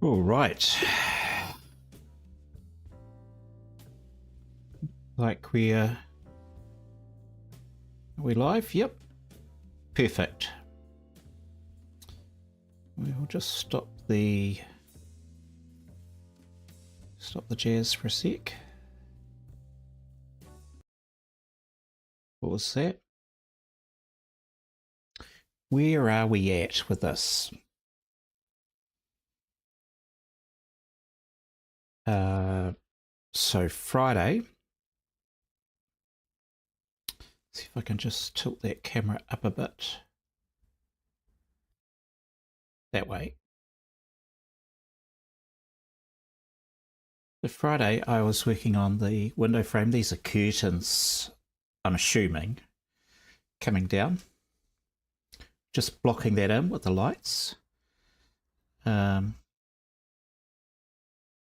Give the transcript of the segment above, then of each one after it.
All right. Like are we live? Yep. Perfect. We'll just stop the jazz for a sec. What was that? Where are we at with this? So Friday. See if I can just tilt that camera up a bit. That way. So Friday I was working on the window frame. These are curtains, I'm assuming, coming down. Just blocking that in with the lights.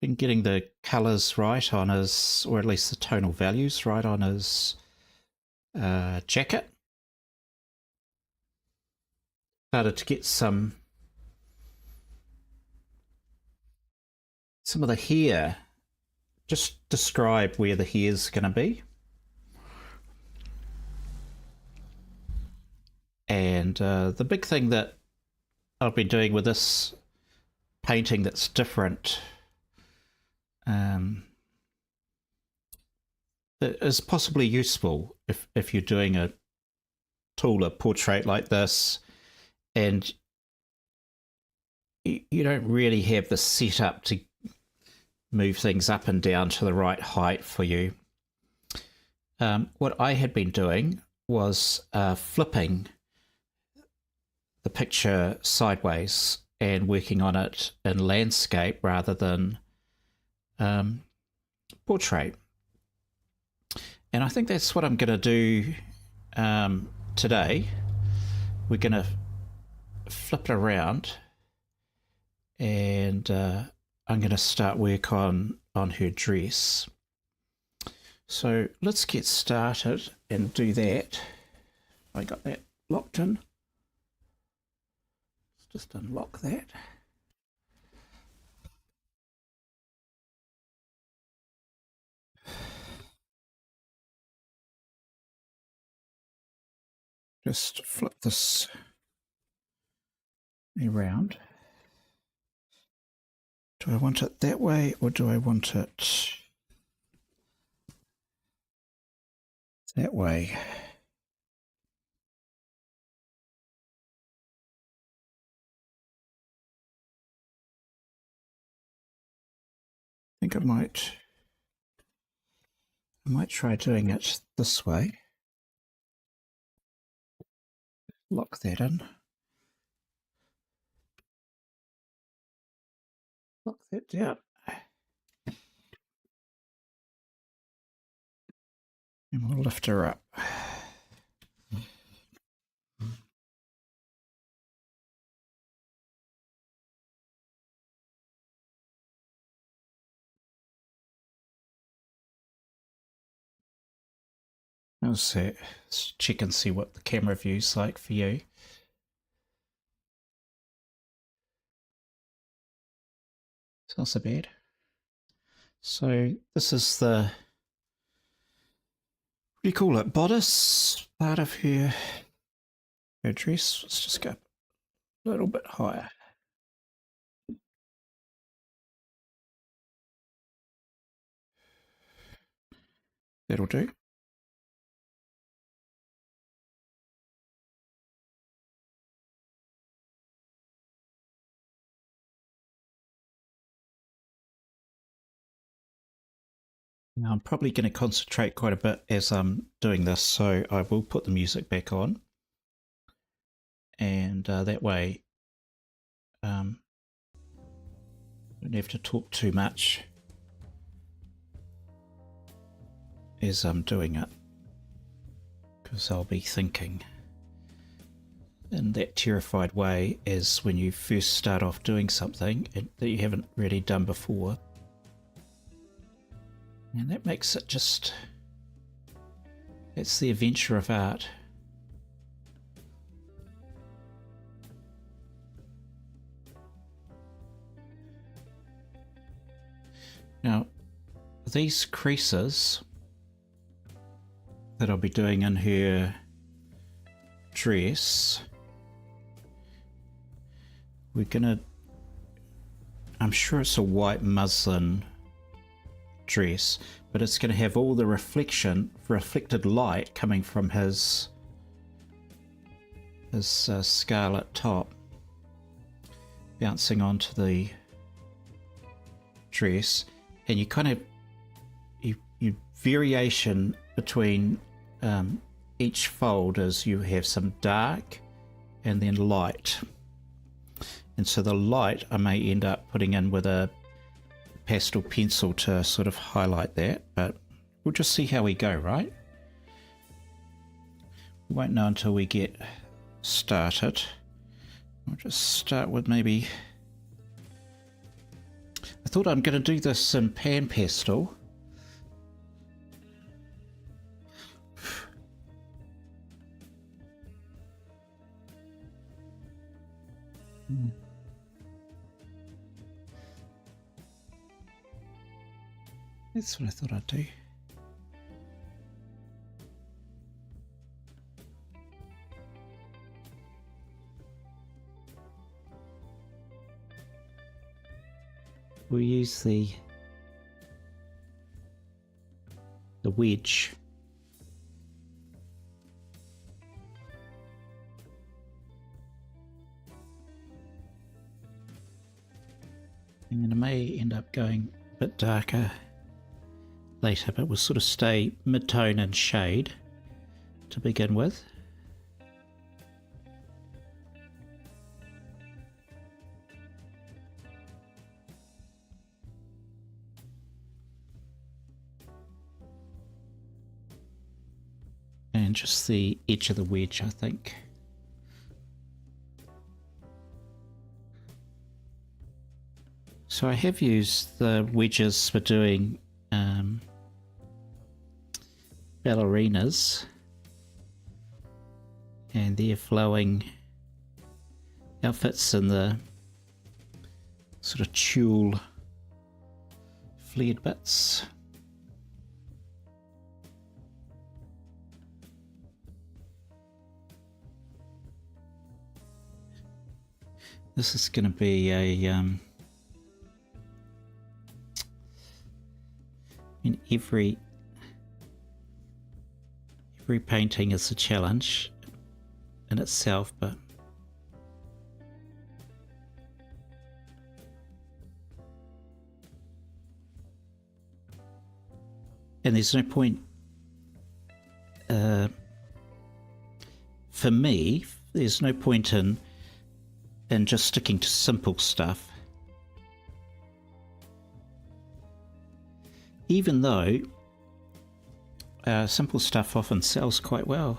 Been getting the colours right on his, or at least the tonal values right on his jacket. Started to get some of the hair. Just describe where the hair's going to be. And the big thing that I've been doing with this painting that's different is possibly useful if you're doing a portrait like this and you don't really have the setup to move things up and down to the right height for you. What I had been doing was flipping the picture sideways and working on it in landscape rather than portrait. And I think that's what I'm going to do today. We're going to flip it around and I'm going to start work on her dress. So let's get started and do that. I got that locked in. Let's just unlock that. Just flip this around. Do I want it that way or do I want it that way? I think I might try doing it this way. Lock that in. Lock that down. And we'll lift her up. Let's check and see what the camera view's like for you. It's not so bad. So this is the, what do you call it, bodice part of her dress. Let's just go a little bit higher. That'll do. Now I'm probably going to concentrate quite a bit as I'm doing this, so I will put the music back on. And that way I don't have to talk too much as I'm doing it, because I'll be thinking in that terrified way as when you first start off doing something that you haven't really done before. And that makes it just, it's the adventure of art. Now, these creases that I'll be doing in her dress, we're gonna, I'm sure it's a white muslin dress, but it's going to have all the reflected light coming from his scarlet top bouncing onto the dress, and you kind of you variation between each fold is you have some dark and then light, and so the light I may end up putting in with a pastel pencil to sort of highlight that, but we'll just see how we go, right? We won't know until we get started. We'll just start with maybe, I thought I'm going to do this in pan pastel. That's what I thought I'd do. We'll use the wedge. And it may end up going a bit darker later, but we'll sort of stay mid-tone and shade to begin with. And just the edge of the wedge, I think. So I have used the wedges for doing ballerinas, and they're flowing outfits in the sort of tulle flared bits. This is going to be a in every painting is a challenge in itself, but and there's no point for me, there's no point in just sticking to simple stuff, even though simple stuff often sells quite well.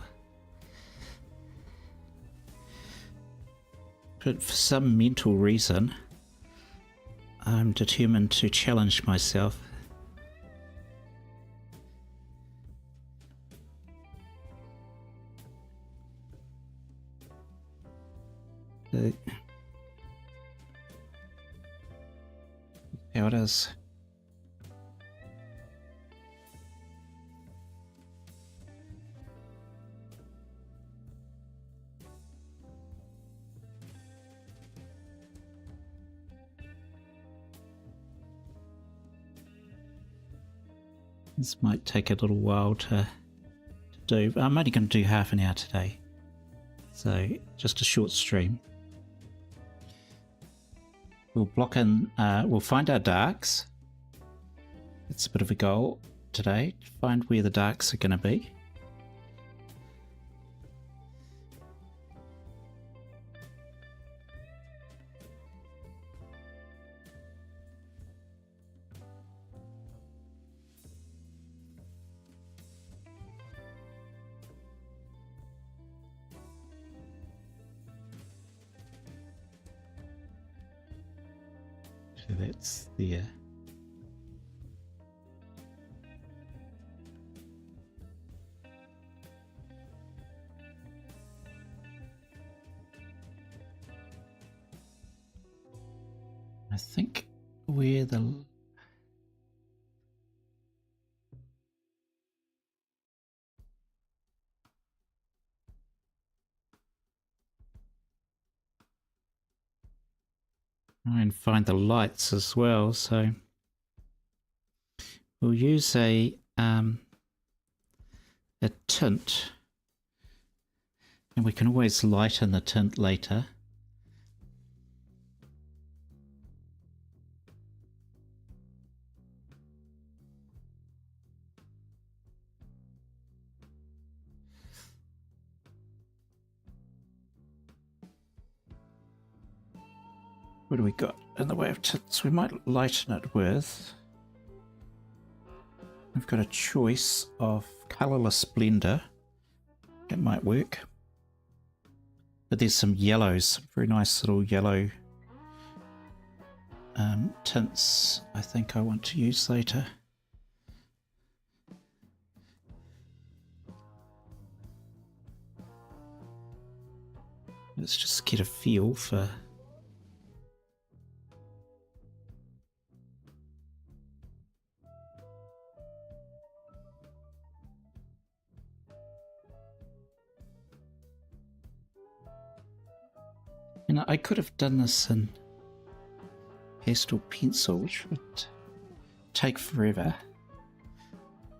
But for some mental reason, I'm determined to challenge myself. How it is. This might take a little while to do. I'm only going to do half an hour today, so just a short stream. We'll block in, we'll find our darks. It's a bit of a goal today, to find where the darks are going to be. So that's there. I think where the and find the lights as well. So we'll use a tint, and we can always lighten the tint later. What do we got in the way of tints? We might lighten it with... We've got a choice of colourless blender. It might work. But there's some yellows, very nice little yellow tints I think I want to use later. Let's just get a feel for... And I could have done this in pastel pencil, which would take forever.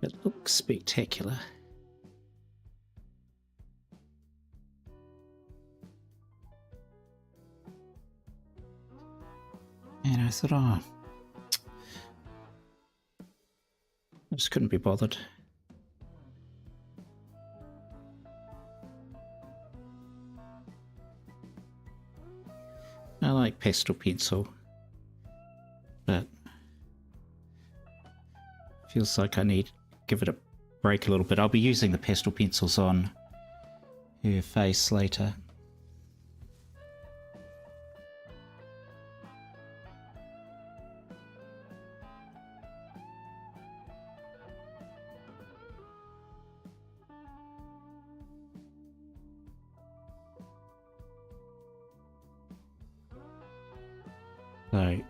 It looks spectacular. And I thought, oh, I just couldn't be bothered. I like pastel pencil, but feels like I need to give it a break a little bit. I'll be using the pastel pencils on her face later. So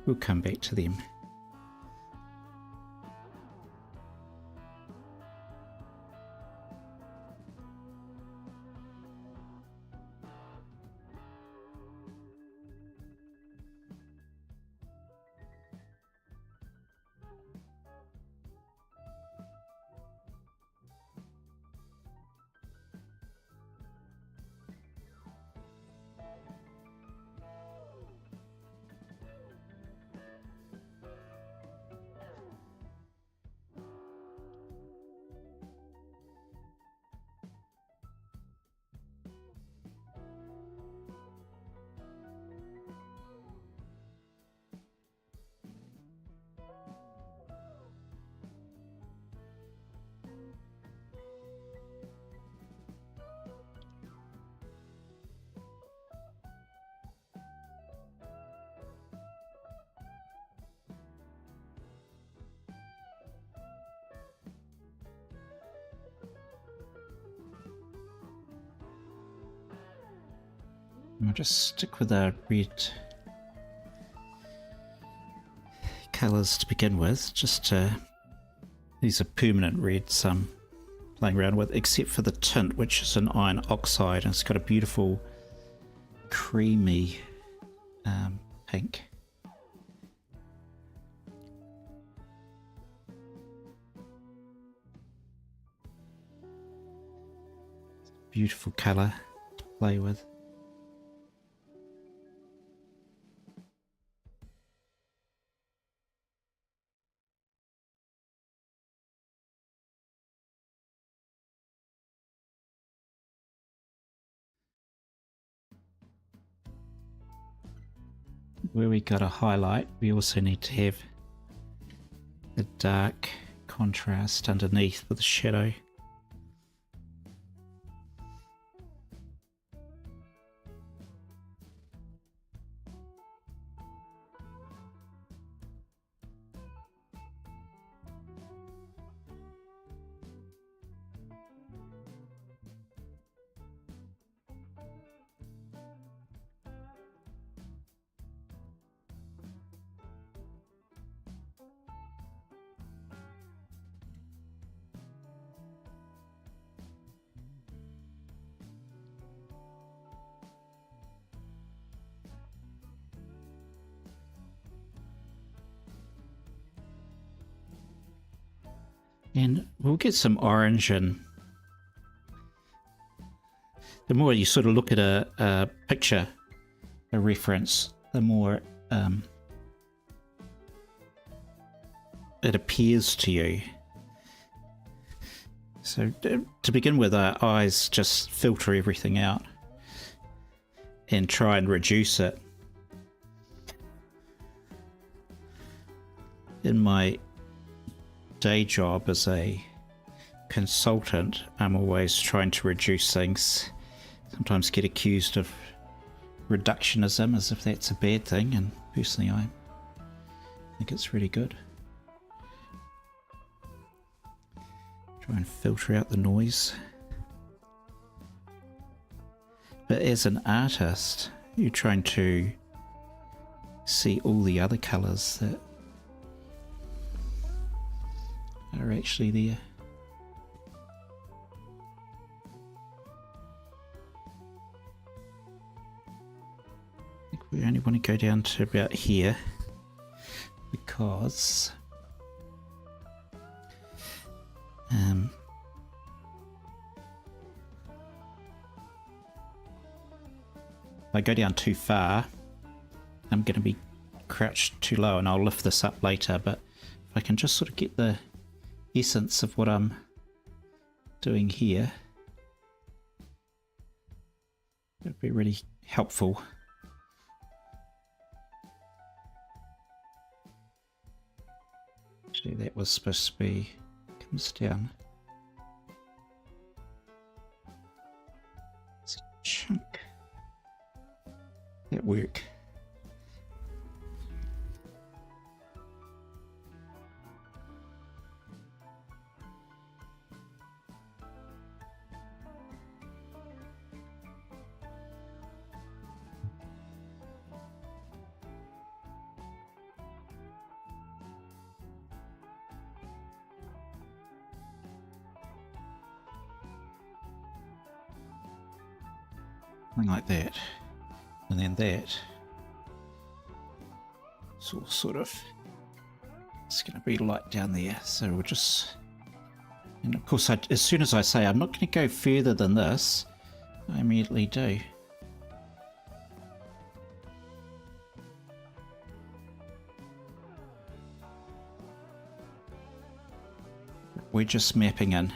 we'll come back to them. I'll just stick with our red colours to begin with. Just these are permanent reds I'm playing around with, except for the tint, which is an iron oxide, and it's got a beautiful creamy pink. Beautiful colour to play with. Where we got a highlight, we also need to have the dark contrast underneath with the shadow. And we'll get some orange in. The more you sort of look at a picture, a reference, the more it appears to you. So to begin with, our eyes just filter everything out and try and reduce it. In my day job as a consultant, I'm always trying to reduce things. Sometimes get accused of reductionism as if that's a bad thing, and personally I think it's really good. Try and filter out the noise. But as an artist, you're trying to see all the other colours that are actually there. I think we only want to go down to about here because if I go down too far, I'm going to be crouched too low, and I'll lift this up later, but if I can just sort of get the essence of what I'm doing here, it'd be really helpful. Actually, that was supposed to be, comes down. It's a chunk. That work. Something like that, and then that. So sort of, it's going to be light down there. So we'll just, and of course, as soon as I say I'm not going to go further than this, I immediately do. We're just mapping in.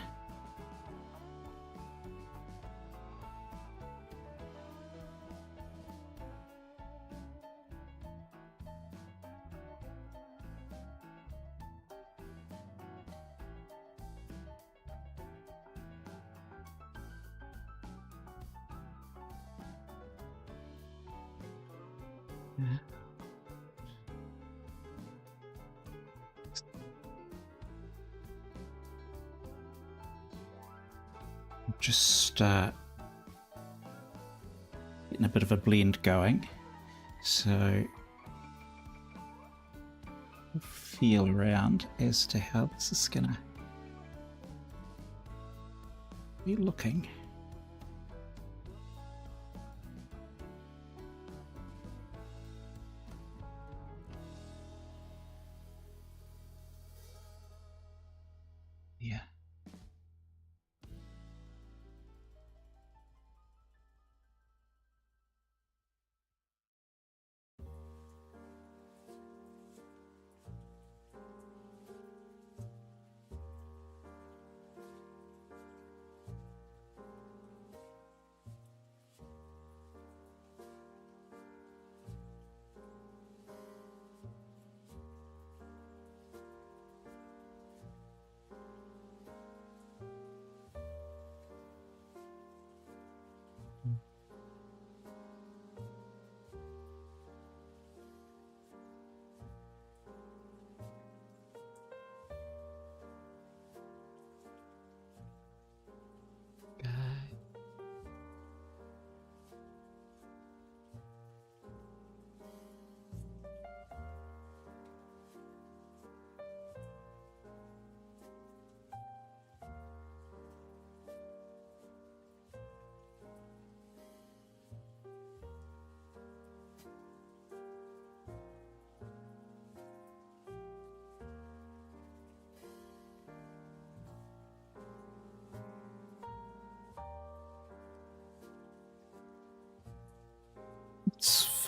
Just getting a bit of a blend going, so feel around as to how this is gonna be looking. Yeah.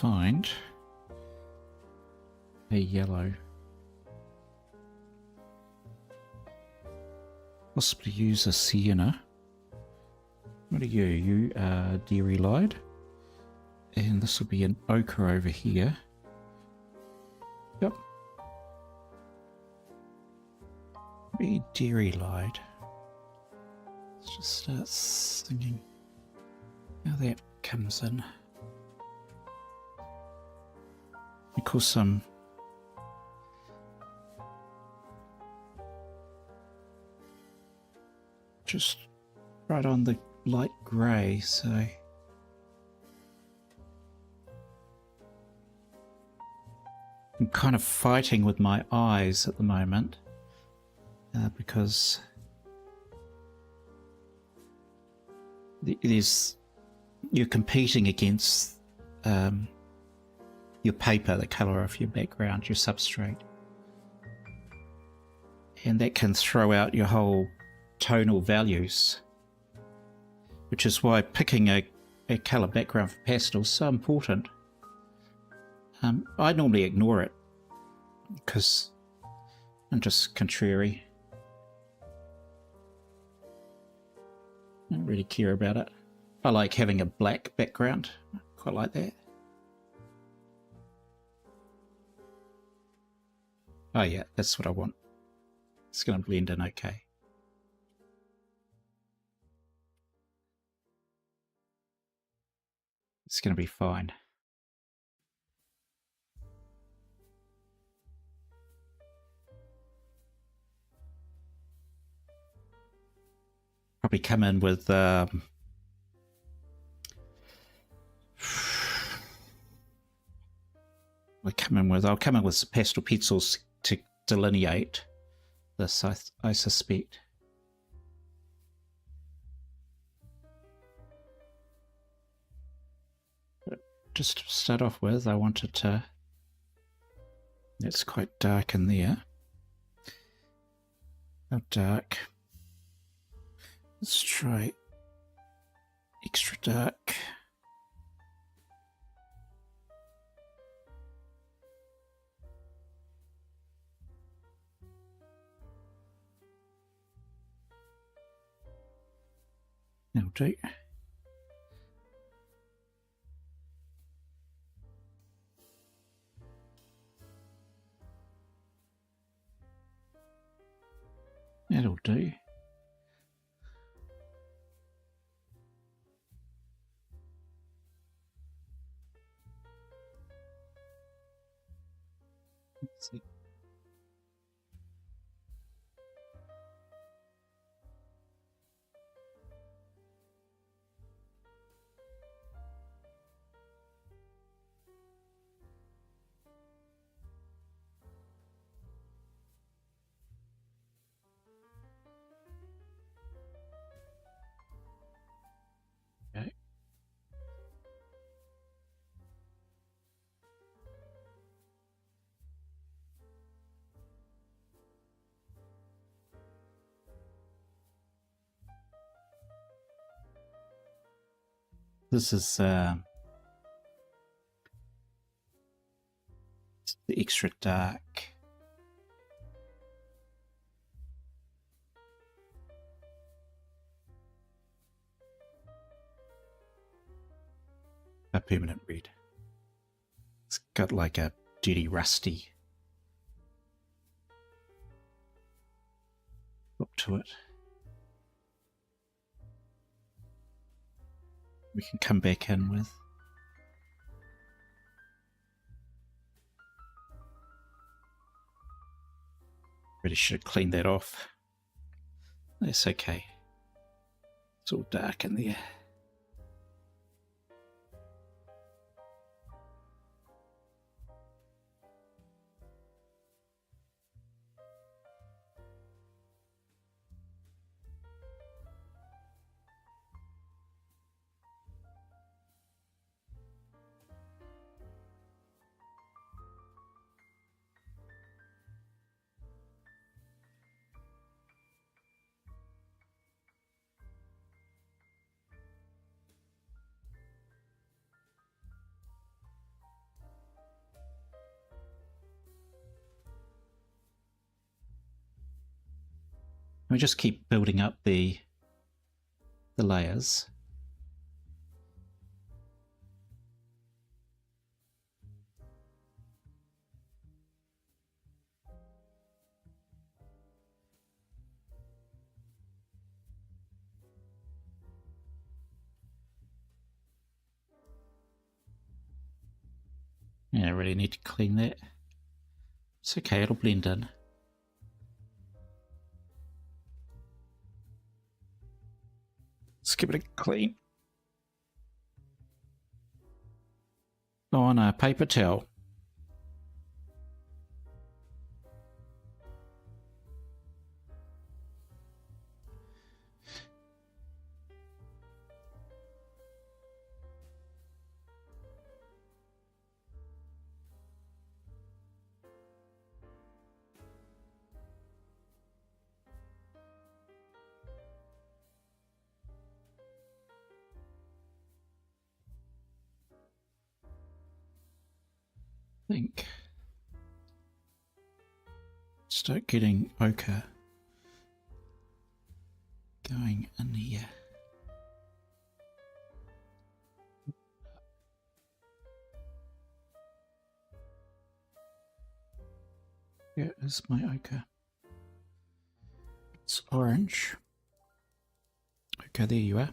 find a yellow. Possibly use a sienna. What are you? You are dairy lied. And this will be an ochre over here. Yep. Be dairy lied. Let's just start singing how that comes in. Of course, just right on the light grey, so I'm kind of fighting with my eyes at the moment because you're competing against your paper, the colour of your background, your substrate, and that can throw out your whole tonal values, which is why picking a colour background for pastel is so important. I normally ignore it because I'm just contrary. I don't really care about it. I like having a black background. I quite like that. Oh yeah, that's what I want. It's going to blend in okay. It's going to be fine. Probably come in with I'll come in with some pastel pencils to delineate this, I suspect. But just to start off with, I wanted to... It's quite dark in there. How dark? Let's try extra dark. That'll do. That'll do. Let's see. Okay. This is the extra dark. A permanent red. It's got like a dirty, rusty look to it. We can come back in with. Really should have cleaned that off. That's okay. It's all dark in there. We just keep building up the layers. Yeah, I really need to clean that. It's okay, it'll blend in. Let's give it a clean. On a paper towel. I think. Start getting ochre going in here. Here is my ochre. It's orange. Okay, there you are.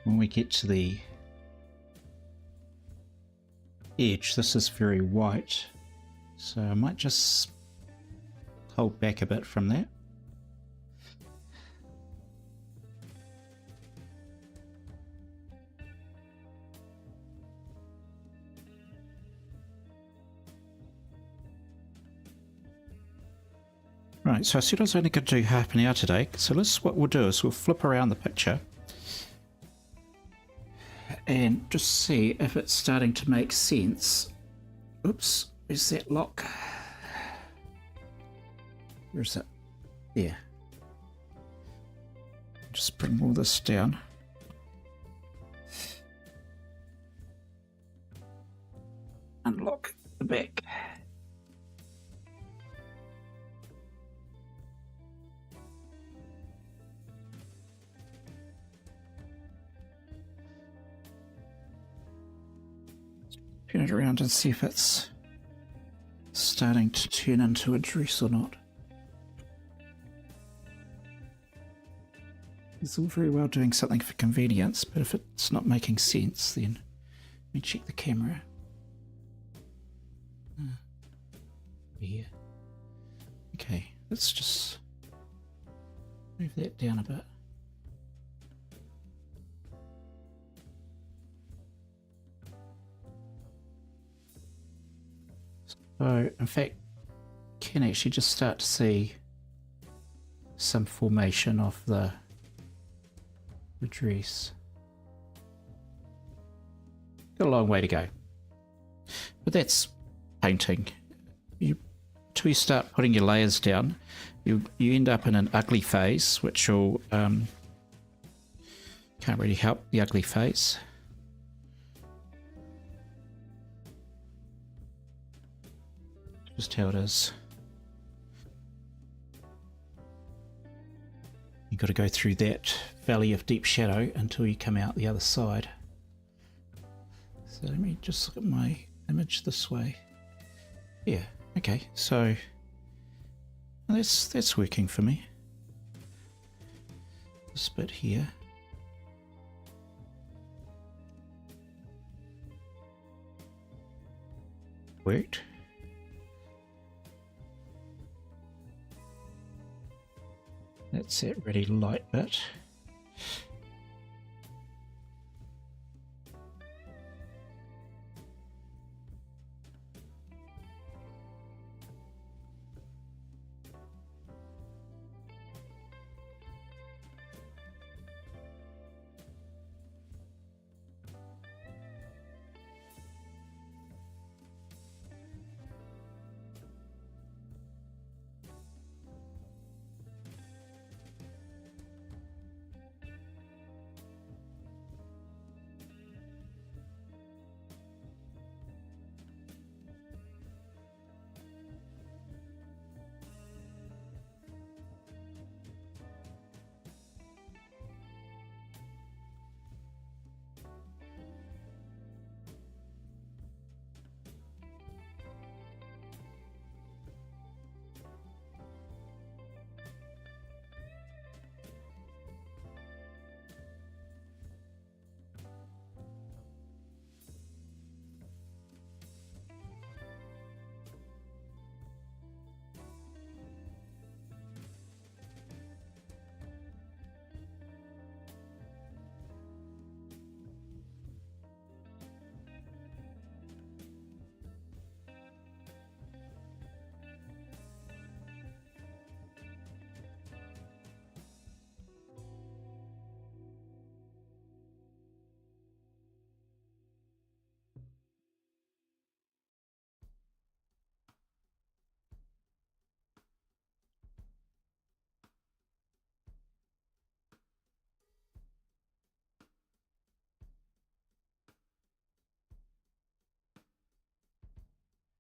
When we get to the edge, this is very white, so I might just hold back a bit from that. Right, so I said I was only going to do half an hour today, so what we'll do is we'll flip around the picture and just see if it's starting to make sense. Oops, where's that lock? Where's it? There. Just bring all this down. Unlock the back. Turn it around and see if it's starting to turn into a dress or not. It's all very well doing something for convenience, but if it's not making sense, then let me check the camera. Here. Okay, let's just move that down a bit. So, in fact, can actually just start to see some formation of the dress. Got a long way to go, but that's painting. Till you start putting your layers down, you end up in an ugly phase, which will can't really help the ugly phase. Just how it is. You've got to go through that valley of deep shadow until you come out the other side. So let me just look at my image this way. Yeah, okay, so that's working for me. This bit here. Worked. That's that really light bit.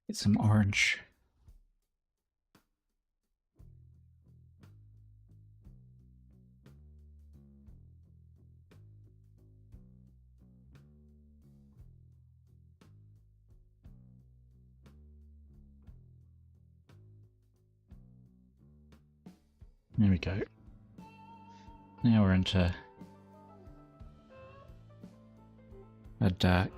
Get some orange. There we go. Now we're into a dark.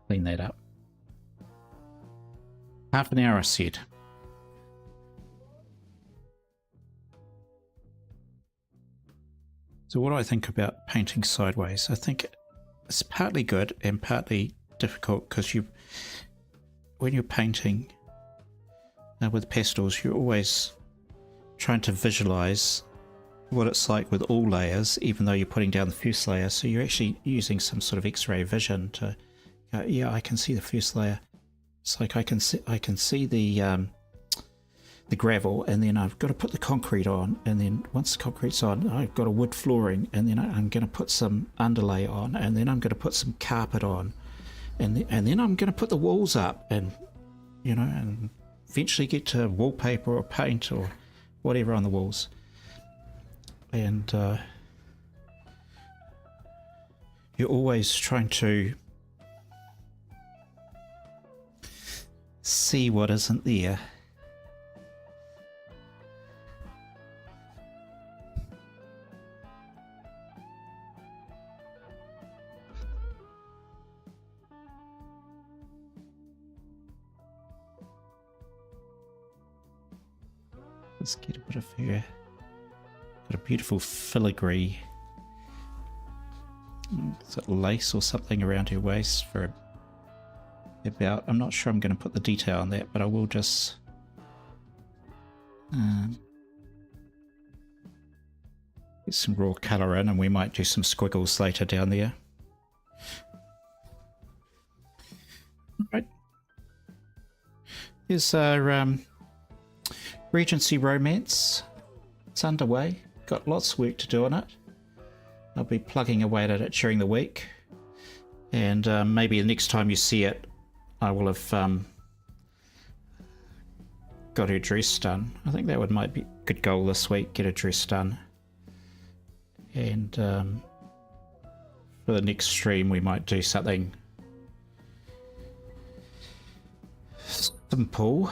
Clean that up. Half an hour, I said. So what do I think about painting sideways? I think it's partly good and partly difficult because when you're painting with pastels, you're always trying to visualize what it's like with all layers, even though you're putting down the first layer. So you're actually using some sort of X-ray vision to go, yeah, I can see the first layer. It's like I can see the gravel, and then I've got to put the concrete on, and then once the concrete's on, I've got a wood flooring, and then I'm going to put some underlay on, and then I'm going to put some carpet on, and then I'm going to put the walls up, and and eventually get to wallpaper or paint or whatever on the walls. And you're always trying to see what isn't there. Let's get a bit of her. Got a beautiful filigree. Is it lace or something around her waist for about? I'm not sure I'm going to put the detail on that, but I will just get some raw colour in, and we might do some squiggles later down there. Right. Here's our Regency Romance. It's underway. Got lots of work to do on it. I'll be plugging away at it during the week, and maybe the next time you see it, I will have got her dress done. I think that might be a good goal this week, get her dress done. And for the next stream we might do something simple,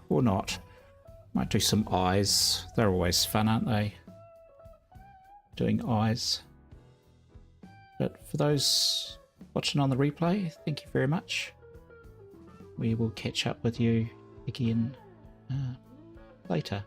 or not. Might do some eyes. They're always fun, aren't they? Doing eyes. But for those watching on the replay, thank you very much. We will catch up with you again later.